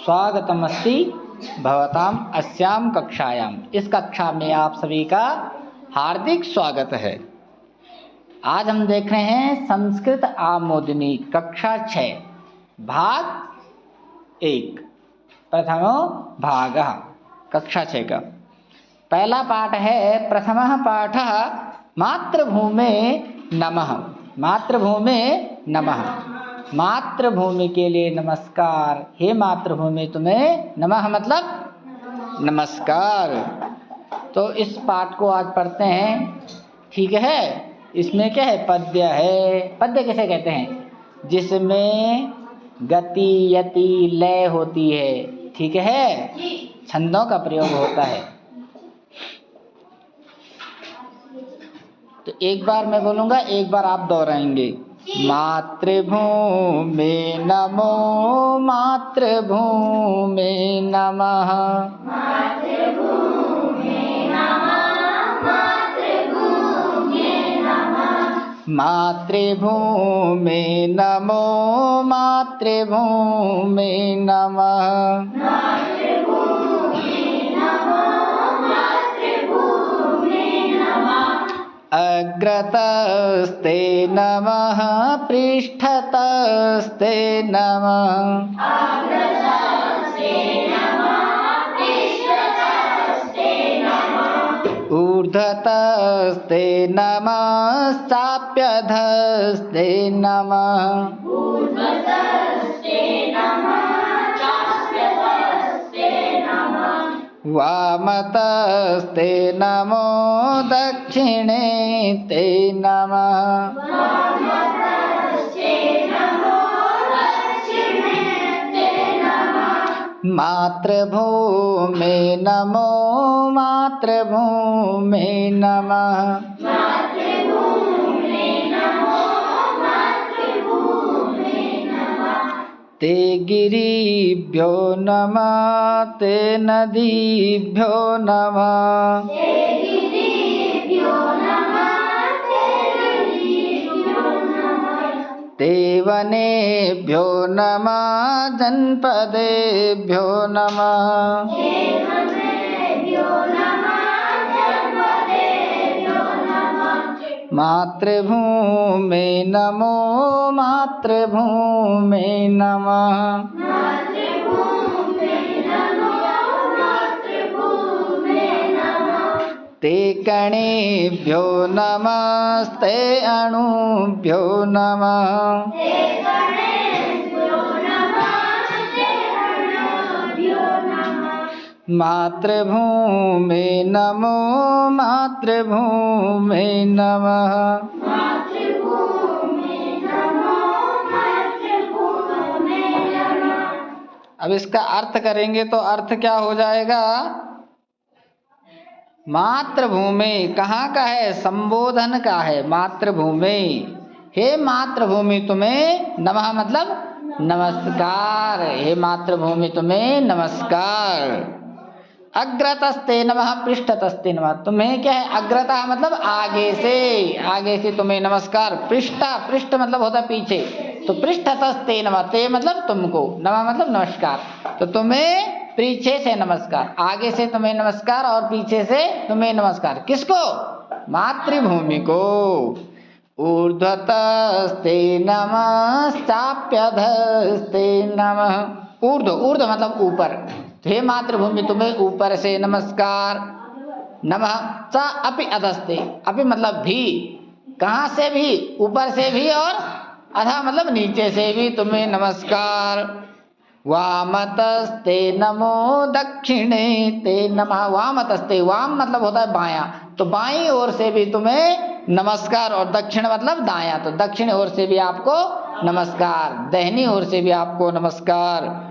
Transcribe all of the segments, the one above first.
स्वागतमस्ति भवताम अस्याम कक्षायाम। इस कक्षा में आप सभी का हार्दिक स्वागत है। आज हम देख रहे हैं संस्कृत आमोदिनी कक्षा 6 भाग 1 प्रथमो भागः। कक्षा 6 का पहला पाठ है। प्रथमः पाठः मातृभूमे नमः। मातृभूमे नमः। मातृभूमि के लिए नमस्कार। हे मातृभूमि तुम्हें नमः मतलब नमस्कार। तो इस पाठ को आज पढ़ते हैं, ठीक है। इसमें क्या है? पद्य है। पद्य किसे कहते हैं? जिसमें गति यति लय होती है, ठीक है, छंदों का प्रयोग होता है। तो एक बार मैं बोलूंगा, एक बार आप दोहराएंगे। मातृभूमे नमो मातृभूमे नमः। मातृभूमे नमो मातृभूमे नमः। अग्रतस्ते नमः पृष्ठतस्ते नमः। ऊर्ध्वतस्ते नमः चाप्यधस्ते नमः। वामतस्ते नमो दक्षिणे ते नमः। मातृभूमे नमो मातृभूमे नमः। ते गिरिभ्यो नमः ते नदीभ्यो नमः। ते वनेभ्यो नमः जनपदेभ्यो नमः। मातृभूमे नमो मातृभूमे नमः। ते कणेभ्यो नमस्ते अणुभ्यो नमः। मातृभूमे नमो मातृभूमे नमः। अब इसका अर्थ करेंगे तो अर्थ क्या हो जाएगा? मातृभूमि कहाँ का है? संबोधन का है। मातृभूमि, हे मातृभूमि तुम्हें नमः मतलब नमस्कार। हे मातृभूमि तुम्हें नमस्कार। अग्रतस्ते नमः पृष्ठतस्ते नमः। तुम्हें क्या है? अग्रता मतलब आगे से, आगे से तुम्हें नमस्कार। पृष्ठ मतलब होता है पीछे। तो पृष्ठतस्ते नमः, ते मतलब तुमको, नमः मतलब नमस्कार। तो तुम्हें पीछे से नमस्कार, आगे से तुम्हें नमस्कार और पीछे से तुम्हें नमस्कार। किसको? मातृभूमि को। ऊर्ध्वतस्ते नमः चाप्यधस्ते नमः। ऊर्ध्व मतलब ऊपर। हे मातृभूमि तुम्हें ऊपर से नमस्कार। नमः च अपि अधस्ते। अपि मतलब भी, कहाँ से भी? ऊपर से भी, और अधा मतलब नीचे से भी तुम्हें नमस्कार। वामतस्ते नमो दक्षिणे ते नमः। वामतस्ते, वाम मतलब होता है बायां, तो बाईं ओर से भी तुम्हें नमस्कार। और दक्षिण मतलब दायां, तो दक्षिण ओर से भी आपको नमस्कार, दाहिनी ओर से भी आपको नमस्कार।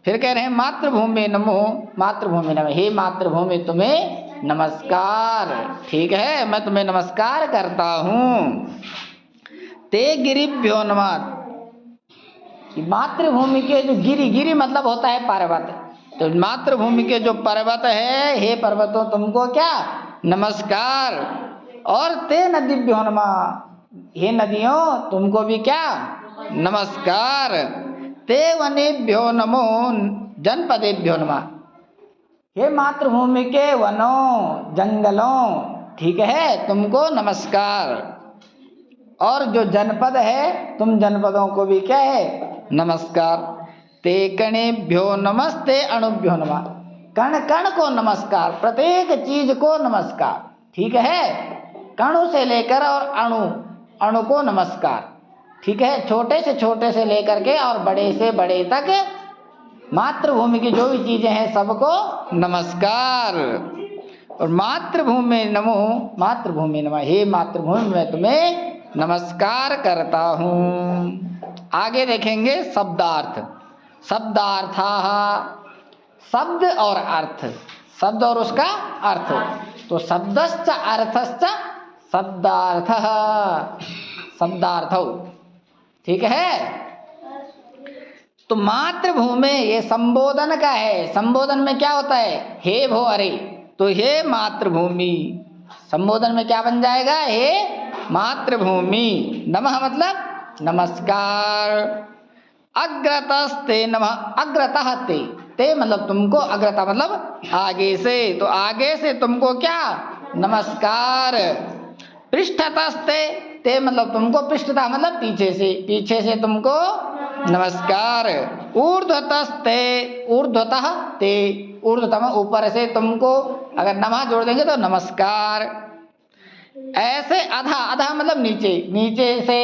फिर कह रहे हैं मातृभूमि नमो मातृभूमि नमः। हे मातृभूमि तुम्हें नमस्कार, ठीक है, मैं तुम्हें नमस्कार करता हूँ। ते गिरिभ्यो नमः। मातृभूमि के जो गिरि मतलब होता है पर्वत, तो मातृभूमि के जो पर्वत है, हे पर्वतों तुमको क्या नमस्कार। और ते नदीभ्यो नमः। हे नदियों तुमको भी क्या नमस्कार। ते वनेभ्यो नमो जनपदेभ्यो नमः। हे मातृभूमि के वनों जंगलों, ठीक है, तुमको नमस्कार। और जो जनपद है तुम जनपदों को भी क्या है, नमस्कार। ते कणेभ्यो नमस्ते अणुभ्यो नमः। कण कण को नमस्कार, प्रत्येक चीज को नमस्कार, ठीक है, कणु से लेकर और अणु अणु को नमस्कार, ठीक है, छोटे से लेकर के और बड़े से बड़े तक मातृभूमि की जो भी चीजें हैं सबको नमस्कार। और मातृभूमि नमो, मातृभूमि नमः, हे मातृभूमि मैं तुम्हें नमस्कार करता हूँ। आगे देखेंगे शब्दार्थ। शब्दार्थाः, शब्द और अर्थ, शब्द और उसका अर्थ। तो शब्दश्च अर्थश्च शब्दार्थः, शब्दार्थौ, ठीक है। तो मातृभूमि ये संबोधन का है। संबोधन में क्या होता है, हे भो अरे, तो हे मातृभूमि, संबोधन में क्या बन जाएगा, हे मातृभूमि। नमः मतलब नमस्कार। अग्रतस्ते नमः, अग्रतः ते, ते मतलब तुमको, अग्रता मतलब आगे से, तो आगे से तुमको क्या, नमस्कार। पृष्ठतस्ते, ते मतलब तुमको, पृष्ठतः मतलब पीछे से, पीछे से तुमको नमस्कार। ऊर्ध्वतस्ते, ऊर्ध्वतः ते, ऊर्ध्वतम ऊपर से तुमको, अगर नमः जोड़ देंगे तो नमस्कार। ऐसे अधा, अधा मतलब नीचे, नीचे से,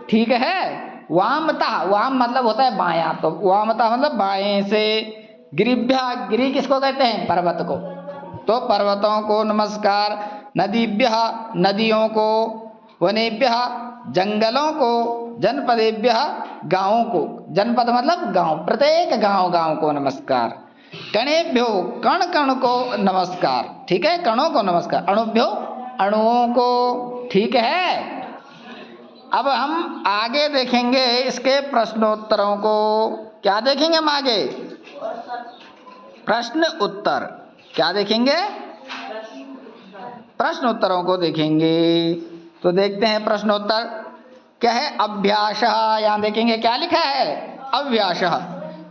ठीक है। वामतः, वाम मतलब होता है बायां, तो वामतः मतलब बाएं से। गिरिभ्य, गिरि किसको कहते हैं, पर्वत को, तो पर्वतों को नमस्कार। नदीभ्यः, नदियों को। वनेभ्यः, जंगलों को। जनपदेभ्यः, गांवों को, जनपद मतलब गांव, प्रत्येक गांव गांव को नमस्कार। कणेभ्यो, कण कण को नमस्कार, ठीक है, कणों को नमस्कार। अणुभ्यो, अणुओं को, ठीक है। अब हम आगे देखेंगे इसके प्रश्नोत्तरों को। क्या देखेंगे हम आगे, प्रश्न उत्तर। क्या देखेंगे, प्रश्नोत्तरों को देखेंगे। तो देखते हैं प्रश्नोत्तर क्या है। अभ्यास, यहाँ देखेंगे क्या लिखा है, अभ्यास।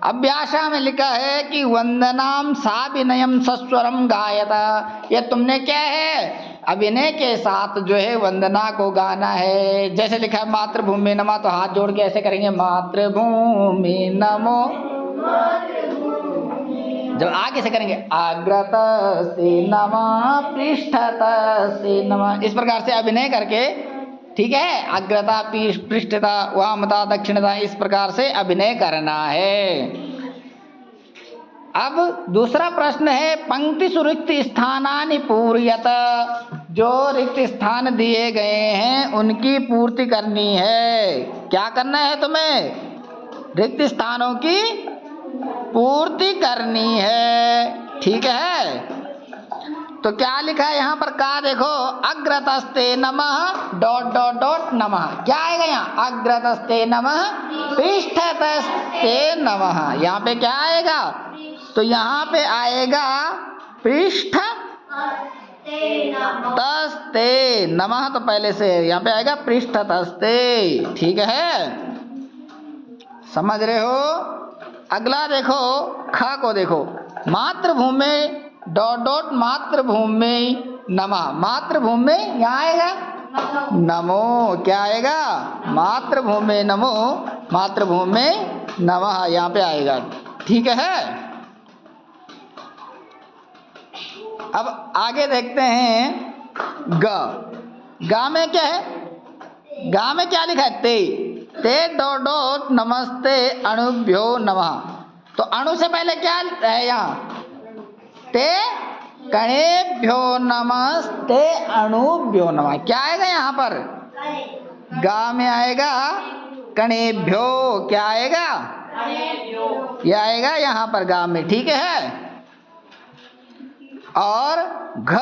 अभ्यास में लिखा है कि वंदनाम साभिनयम सस्वरम गायता। ये तुमने क्या है, अभिनय के साथ जो है वंदना को गाना है। जैसे लिखा है मातृभूमि नमः, तो हाथ जोड़ के ऐसे करेंगे, मातृभूमि नमो। जब आगे से करेंगे, अग्रत से नमः, पृष्ठत से नमः, इस प्रकार से अभिनय करके, ठीक है, अग्रता, पृष्ठता, वामता, दक्षिणता, इस प्रकार से अभिनय करना है। अब दूसरा प्रश्न है, पंक्ति सुरिक्त स्थानानि पूर्यत। जो रिक्त स्थान दिए गए हैं उनकी पूर्ति करनी है। क्या करना है तुम्हें, रिक्त स्थानों की पूर्ति करनी है, ठीक है। तो क्या लिखा है यहाँ पर, का देखो, अग्रतस्ते नमः डॉट डॉट डॉट नमः। क्या आएगा यहाँ, अग्रतस्ते नमः, पृष्ठतस्ते नमः। यहाँ पे क्या आएगा, तो यहाँ पे आएगा पृष्ठ तस्ते नमः, तो पहले से यहाँ पे आएगा पृष्ठतस्ते, ठीक है, समझ रहे हो। अगला देखो, ख को देखो, मातृभूमि डॉट डॉट मातृभूमि नमः। मातृभूमि यहाँ आएगा नमो, क्या आएगा, मातृभूमि नमो, मातृभूमि नमः यहाँ पे आएगा, ठीक है। अब आगे देखते हैं गा में क्या है, गा में क्या लिखा है, ते डॉट डॉट नमस्ते अणुभ्यो नमः। तो अणु से पहले क्या है यहाँ, ते कणेभ्यो नमस्ते अणुभ्यो नमः। क्या आएगा यहाँ पर, गा में आएगा कणेभ्यो, क्या आएगा, यह आएगा यहाँ पर गा में, ठीक है। और घ,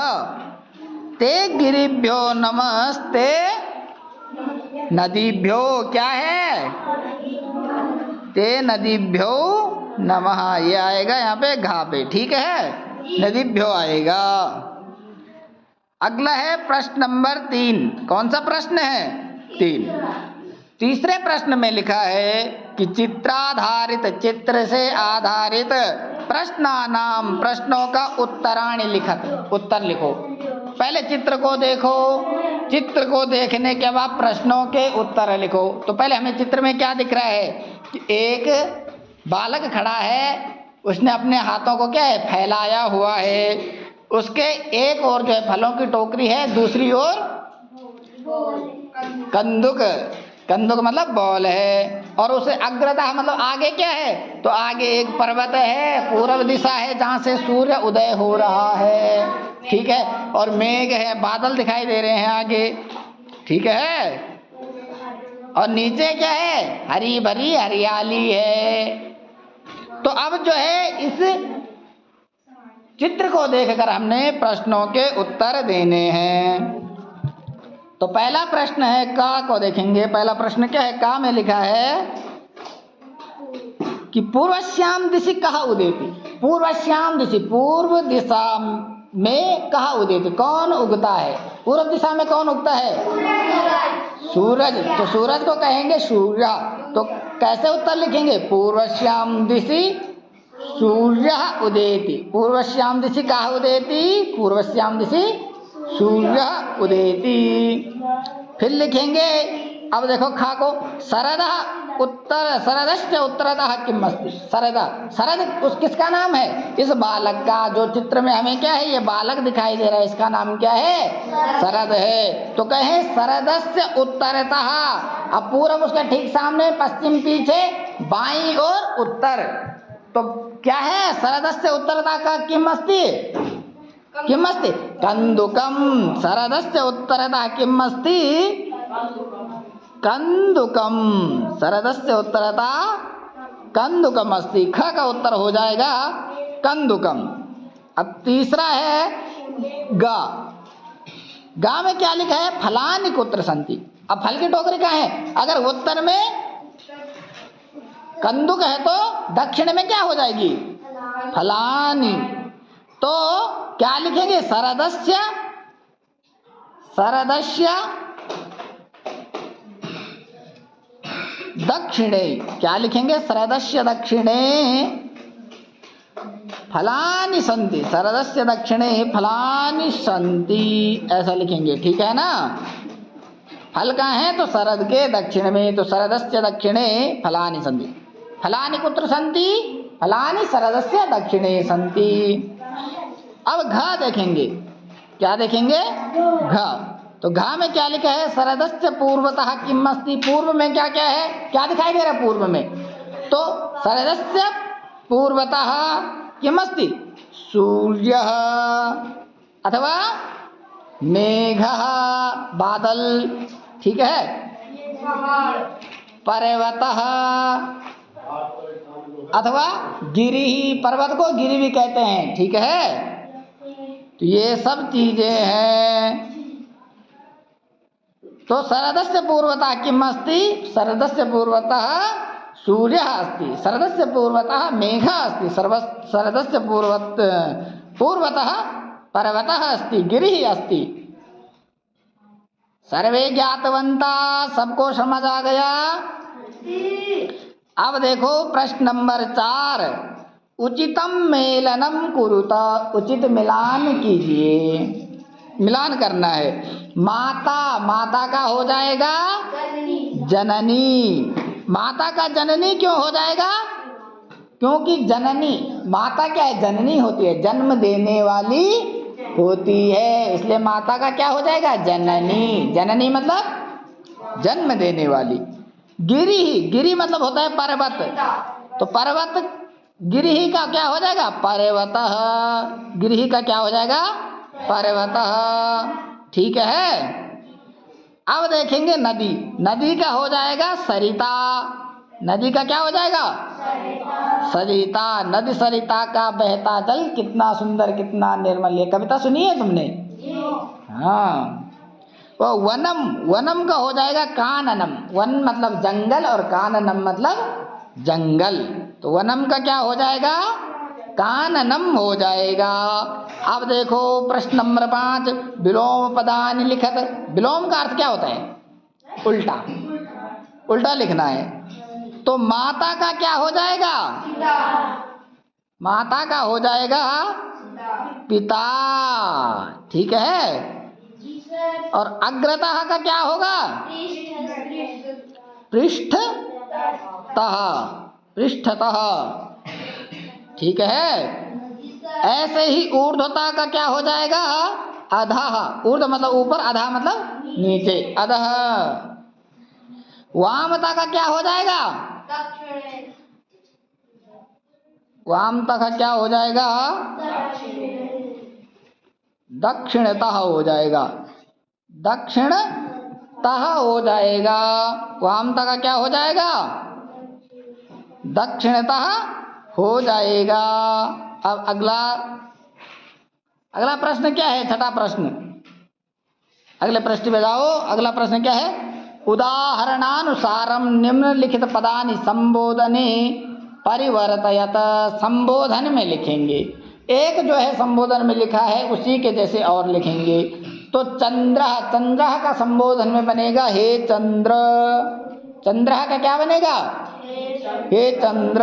ते गिरिभ्यो नमस्ते नदीभ्यो, क्या है, ते नदीभ्यो नमः, ये आएगा यहाँ पे घा पे, ठीक है, नदीभ्यो आएगा। अगला है प्रश्न नंबर 3। कौन सा प्रश्न है, 3। तीसरे प्रश्न में लिखा है कि चित्राधारित, चित्र से आधारित प्रश्नानाम, प्रश्नों का उत्तराणि लिखत, उत्तर लिखो। पहले चित्र को देखो, चित्र को देखने के बाद प्रश्नों के उत्तर लिखो। तो पहले हमें चित्र में क्या दिख रहा है कि एक बालक खड़ा है, उसने अपने हाथों को क्या है, फैलाया हुआ है। उसके एक ओर जो है फलों की टोकरी है, दूसरी ओर कंदुक, कंदुक मतलब बॉल है। और उसे अग्रता मतलब आगे क्या है, तो आगे एक पर्वत है, पूर्व दिशा है जहां से सूर्य उदय हो रहा है, ठीक है। और मेघ है, बादल दिखाई दे रहे हैं आगे, ठीक है। और नीचे क्या है, हरी भरी हरियाली है। तो अब जो है इस चित्र को देखकर हमने प्रश्नों के उत्तर देने हैं। तो पहला प्रश्न है का को देखेंगे। पहला प्रश्न क्या है, का में लिखा है कि पूर्वश्याम दिशि कहा उदेति। पूर्वश्याम दिशि, पूर्व दिशा में कहा उदेति, कौन उगता है। पूर्व दिशा में कौन उगता है, सूरज। तो सूरज को कहेंगे सूर्य। तो कैसे उत्तर लिखेंगे, पूर्वश्याम दिशि सूर्य उदेति। पूर्वश्याम दिशि कहा उदेति, पूर्वश्याम दिशि सूर्य उदेति। फिर लिखेंगे, अब देखो खा को, शरद उत्तर, शरदश्च उत्तरतः किम अस्ति। शरद, शरद उस किसका नाम है, इस बालक का। जो चित्र में हमें क्या है, ये बालक दिखाई दे रहा है, इसका नाम क्या है, शरद है। तो कहे शरदस्य उत्तरतः, अब पूर्व उसका ठीक सामने, पश्चिम पीछे, बाईं ओर उत्तर। तो क्या है, शरदस्य उत्तरतः का किम अस्ति, किम अस्ति कंदुकम। शरदस्य उत्तरतः किम अस्ति कंदुकम। शरदस्य उत्तरतः कंदुकम अस्ति। ख का उत्तर हो जाएगा कंदुकम। अब तीसरा है गा। गा में क्या लिखा है, फलानि कुत्र सन्ति। अब फल की टोकरी कहाँ है, अगर उत्तर में कंदुक है तो दक्षिण में क्या हो जाएगी, फलानि। तो क्या लिखेंगे, शरदस्य, शरदस्य दक्षिणे। क्या लिखेंगे, शरदस्य दक्षिणे फलानि सन्ति। शरदस्य दक्षिणे फलानि सन्ति, ऐसा लिखेंगे, ठीक है ना। फल कहाँ है, तो शरद के दक्षिण में। तो शरदस्य दक्षिणे फलानि सन्ति। फलानि कुत्र सन्ति, फलानि शरदस्य दक्षिणे सन्ति। अब घ देखेंगे, क्या देखेंगे, घ। तो घ में क्या लिखा है, शरदस्य पूर्वतः किम अस्ति। पूर्व में क्या क्या है, क्या दिखाई दे रहा है पूर्व में, तो शरदस्य पूर्वतः किम अस्ति सूर्यः अथवा मेघः बादल, ठीक है। पर्वतः अथवा गिरि, पर्वत को गिरि भी कहते हैं, ठीक है। तो ये सब चीजें हैं। तो शरदस्य पूर्वतः किम अस्ति, शरदस्य पूर्वतः सूर्यः अस्ति, शरदस्य पूर्वतः मेघः अस्ति, शरदस्य पूर्वतः पर्वतः अस्ति, गिरिः अस्ति। सर्वे ज्ञातवन्ता, सबको समझ आ गया। अब देखो प्रश्न नंबर 4, उचितम मेलनम कुरुता। उचित मिलान कीजिए, मिलान करना है। माता, माता का हो जाएगा जननी। माता का जननी क्यों हो जाएगा, क्योंकि जननी, माता क्या है, जननी होती है, जन्म देने वाली होती है, इसलिए माता का क्या हो जाएगा, जननी। जननी मतलब जन्म देने वाली। गिरि, गिरि मतलब होता है पर्वत, तो पर्वत गिरि का क्या हो जाएगा, पर्वतः। गिरि का क्या हो जाएगा, पर्वतः, ठीक है। अब देखेंगे नदी। नदी का हो जाएगा सरिता। नदी का क्या हो जाएगा, सरिता। नदी सरिता का बहता जल कितना सुंदर कितना निर्मल। ये कविता सुनी है तुमने, हाँ। वो वनम, वनम का हो जाएगा काननम। वन मतलब जंगल और काननम मतलब जंगल। तो वनम का क्या हो जाएगा, काननम हो जाएगा। अब देखो प्रश्न नंबर 5, विलोम पदानि लिखत। विलोम का अर्थ क्या होता है, उल्टा। उल्टा लिखना है। तो माता का क्या हो जाएगा? माता का हो जाएगा पिता, ठीक है। और अग्रतः का क्या होगा? पृष्ठतः, पृष्ठतः, ठीक है। ऐसे ही ऊर्ध्वता का क्या हो जाएगा? अधः। ऊर्ध्व मतलब ऊपर, अधः मतलब नीचे, अधः। वामता का क्या हो जाएगा? वामता का क्या हो जाएगा? दक्षिणतः हो जाएगा, दक्षिणतः हो जाएगा। वामता का क्या हो जाएगा? दक्षिणतः हो जाएगा। अब अगला प्रश्न क्या है? छठा प्रश्न। अगले प्रश्न पे जाओ। अगला प्रश्न क्या है? उदाहरणानुसारम निम्नलिखित पदानि संबोधने परिवर्तयत। संबोधन में लिखेंगे, एक जो है संबोधन में लिखा है उसी के जैसे और लिखेंगे। तो चंद्र, चंद्र का संबोधन में बनेगा हे चंद्र। चंद्र का क्या बनेगा? हे चंद्र।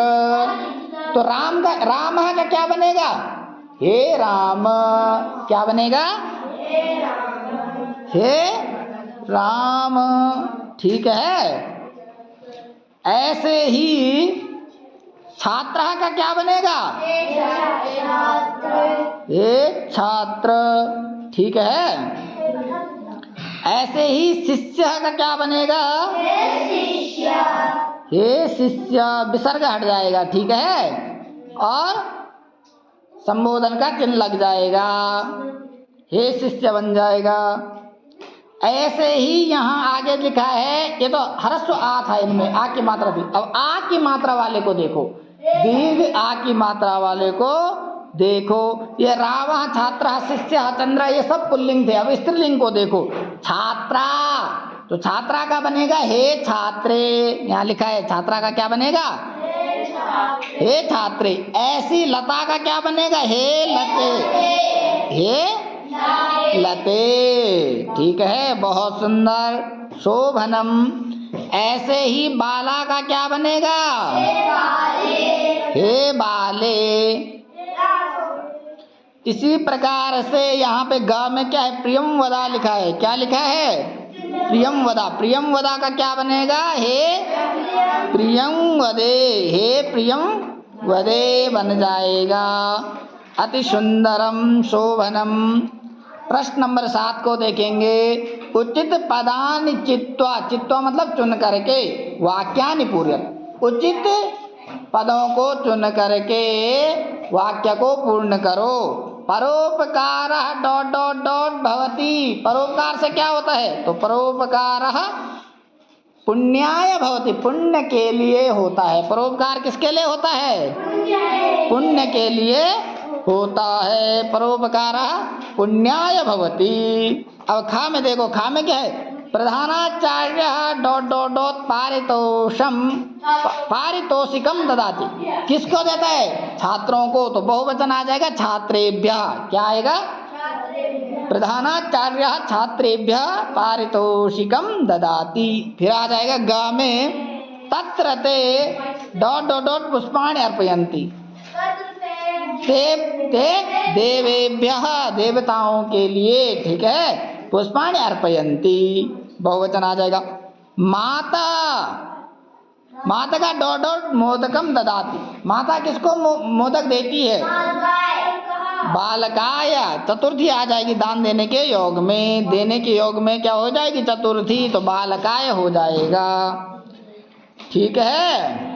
तो राम का क्या बनेगा? हे राम। क्या बनेगा? हे राम, ठीक है। ऐसे ही छात्र का क्या बनेगा? हे छात्र, ठीक है। ऐसे ही शिष्य का क्या बनेगा? हे शिष्य, विसर्ग हट जाएगा, ठीक है। और संबोधन का चिन्ह लग जाएगा, हे शिष्य बन जाएगा। ऐसे ही यहाँ आगे लिखा है, ये तो ह्रस्व आ था, इनमें आ की मात्रा थी। अब आ की मात्रा वाले को देखो, दीर्घ आ की मात्रा वाले को देखो। ये रावः, छात्रः, शिष्यः, चंद्र, ये सब पुल्लिंग थे। अब स्त्रीलिंग को देखो, छात्रा। तो छात्रा का बनेगा हे छात्रे। यहाँ लिखा है छात्रा का क्या बनेगा? हे छात्रे। ऐसी लता का क्या बनेगा? हे लते, हे लते, ठीक है, बहुत सुंदर। शोभनम। ऐसे ही बाला का क्या बनेगा? हे बाले। इसी प्रकार से यहाँ पे ग में क्या है? प्रियंवदा लिखा है। क्या लिखा है? प्रियंवदा। प्रियंवदा का क्या बनेगा? हे प्रियंवदे, हे प्रियंवदे बन जाएगा। अति सुंदरम शोभनम। प्रश्न नंबर 7 को देखेंगे। उचित पदानि चित्वा, चित्वा मतलब चुन करके, वाक्यानि पूर्यत। उचित पदों को चुन करके वाक्य को पूर्ण करो। परोपकार डॉट डॉट डॉट भवति। परोपकार से क्या होता है? तो परोपकार पुण्याय भवति, पुण्य के लिए होता है। परोपकार किसके लिए होता है? पुण्य के लिए होता है। परोपकार पुण्याय भवति। अब खा में देखो, खा में क्या है? प्रधानाचार्य डॉट डॉट डॉट पारितोषम, पारितोषिकम ददाति। किसको देता है? छात्रों को। तो बहुवचन आ जाएगा छात्रेभ्यः। क्या आएगा? प्रधानाचार्य छात्रेभ्यः पारितोषिकम ददाति। फिर आ जाएगा ग में, तत्र ते डॉट डॉट डॉट पुष्पाणि अर्पयन्ति। ते देवेभ्यः, देवताओं के लिए, ठीक है, पुष्पाणि अर्पयन्ति। बहुवचन आ जाएगा। माता, माता का डॉट डॉट मोदकम ददाति। माता किसको मोदक देती है? बालकाय। चतुर्थी आ जाएगी दान देने के योग में। देने के योग में क्या हो जाएगी? चतुर्थी। तो बालकाय हो जाएगा, ठीक है।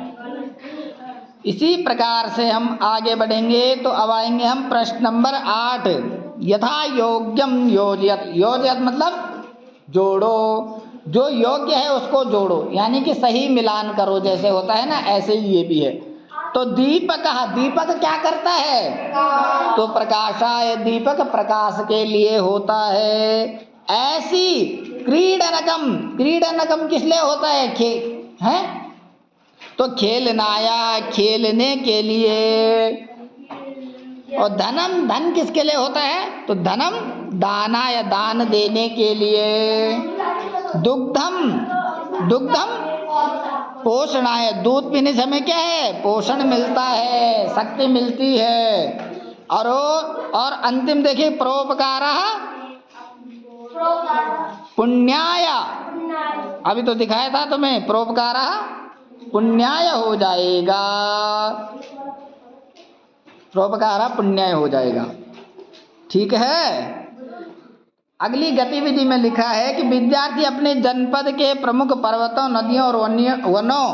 इसी प्रकार से हम आगे बढ़ेंगे। तो अब आएंगे हम प्रश्न नंबर 8। यथा योग्यम योजयत। योजयत मतलब जोड़ो, जो योग्य है उसको जोड़ो, यानी कि सही मिलान करो। जैसे होता है ना, ऐसे ही ये भी है। तो दीपक, दीपक क्या करता है? तो प्रकाशाय, दीपक प्रकाश के लिए होता है। ऐसी क्रीडनकम, क्रीडनकम किस लिए होता है? है तो खेलनाया, खेलने के लिए। और धनम, धन किसके लिए होता है? तो धनम दानाय, दान देने के लिए। दुग्धम, दुग्धम पोषणाय, दूध पीने से हमें क्या है? पोषण मिलता है, शक्ति मिलती है। और अंतिम देखिए, परोपकारः पुण्याय। अभी तो दिखाया था तुम्हें, परोपकारः पुण्याय हो जाएगा, परोपकारः पुण्याय हो जाएगा। ठीक है। अगली गतिविधि में लिखा है कि विद्यार्थी अपने जनपद के प्रमुख पर्वतों, नदियों और वनों,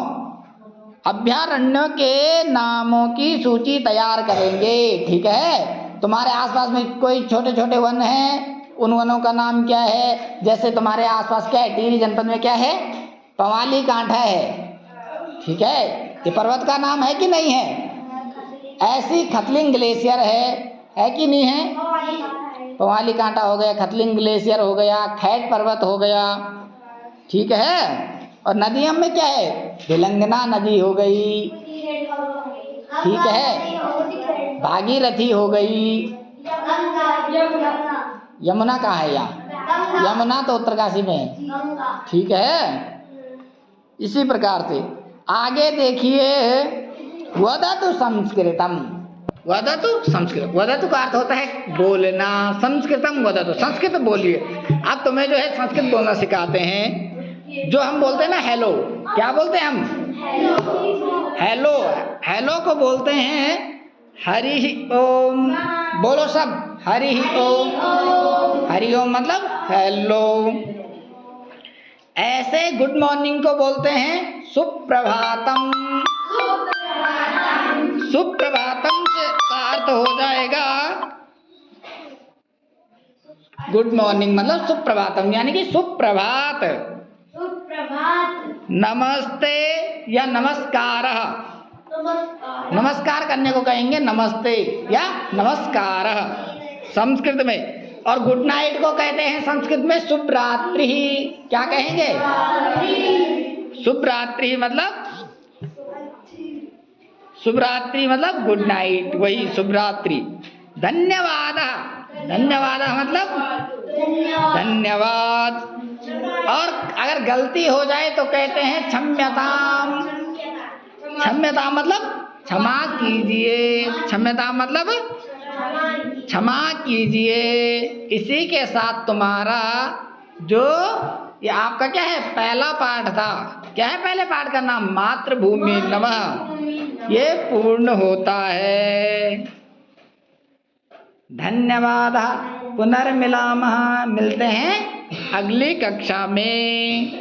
अभयारण्यों के नामों की सूची तैयार करेंगे। ठीक है। तुम्हारे आसपास में कोई छोटे छोटे वन हैं, उन वनों का नाम क्या है? जैसे तुम्हारे आसपास क्या है? टिहरी जनपद में क्या है? पवाली कांठा है। ठीक है। ये पर्वत का नाम है कि नहीं है? ऐसी खतलिंग ग्लेशियर है कि नहीं है? पवाली कांटा हो गया, खतलिंग ग्लेशियर हो गया, खैट पर्वत हो गया। ठीक है। और नदियों में क्या है? भिलंगना नदी हो गई। ठीक है। भागीरथी हो गई। यमुना कहाँ है यहाँ? यमुना तो उत्तरकाशी में है। ठीक है। इसी प्रकार से आगे देखिए, वदतु संस्कृतम। वदतु संस्कृत, वदतु का अर्थ होता है बोलना, संस्कृतम वदतु, संस्कृत बोलिए। अब तुम्हें जो है संस्कृत बोलना सिखाते हैं। जो हम बोलते हैं ना हेलो, क्या बोलते हैं हम? हेलो। हेलो को बोलते हैं हरि ओम। बोलो सब, हरि ओम। हरि ओम मतलब हेलो। ऐसे गुड मॉर्निंग को बोलते हैं सुप्रभातम। सुप्रभातम से का अर्थ हो जाएगा गुड मॉर्निंग, मतलब सुप्रभातम यानी कि सुप्रभात। नमस्ते या नमस्कार, नमस्कार करने को कहेंगे नमस्ते या नमस्कार संस्कृत में। और गुड नाइट को कहते हैं संस्कृत में शुभरात्रि। क्या कहेंगे? शुभरात्रि मतलब, शुभरात्रि मतलब गुड नाइट, वही शुभरात्रि। धन्यवाद, धन्यवाद मतलब धन्यवाद। और अगर गलती हो जाए तो कहते हैं क्षम्यताम। क्षम्यताम मतलब क्षमा कीजिए। क्षम्यताम मतलब क्षमा कीजिए। इसी के साथ तुम्हारा जो ये आपका क्या है, पहला पाठ था, क्या है पहले पाठ का नाम? मातृभूमि नमः, ये पूर्ण होता है। धन्यवाद। पुनर्मिलामः, मिलते हैं अगली कक्षा में।